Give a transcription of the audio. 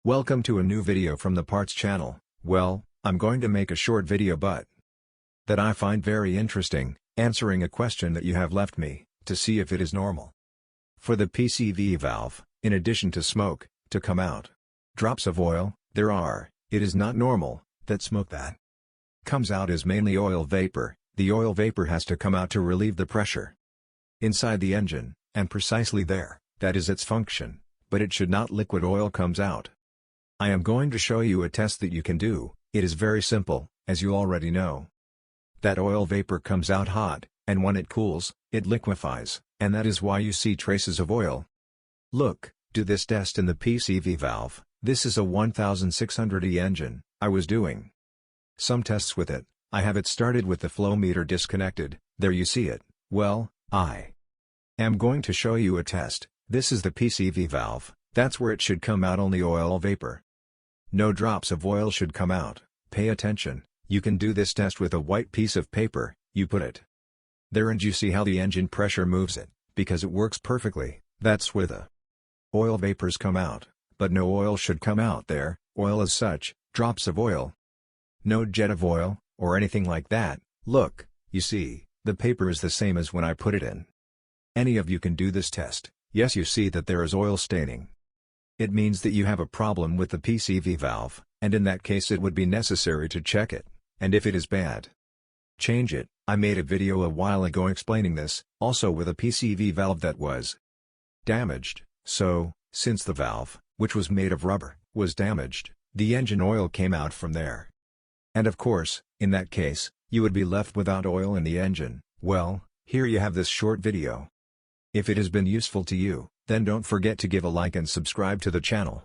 Welcome to a new video from the Parts channel. Well, I'm going to make a short video but that I find very interesting, answering a question that you have left me, to see if it is normal for the PCV valve, in addition to smoke, to come out. Drops of oil, it is not normal, that smoke that comes out is mainly oil vapor. The oil vapor has to come out to relieve the pressure inside the engine, and precisely there, that is its function, but it should not liquid oil comes out. I am going to show you a test that you can do. It is very simple, as you already know. That oil vapor comes out hot, and when it cools, it liquefies, and that is why you see traces of oil. Look, do this test in the PCV valve. This is a 1600E engine. I was doing some tests with it. I have it started with the flow meter disconnected. There you see it. Well, I am going to show you a test. This is the PCV valve. That's where it should come out only oil vapor. No drops of oil should come out. Pay attention. You can do this test with a white piece of paper. You put it there and you see how the engine pressure moves it, because it works perfectly. That's where the oil vapors come out, but no oil should come out there, oil as such, drops of oil. No jet of oil, or anything like that. Look, you see, the paper is the same as when I put it in. Any of you can do this test. Yes, you see that there is oil staining. It means that you have a problem with the PCV valve, and in that case it would be necessary to check it, and if it is bad, change it. I made a video a while ago explaining this, also with a PCV valve that was damaged. So, since the valve, which was made of rubber, was damaged, the engine oil came out from there. And of course, in that case, you would be left without oil in the engine. Well, here you have this short video. If it has been useful to you, then don't forget to give a like and subscribe to the channel.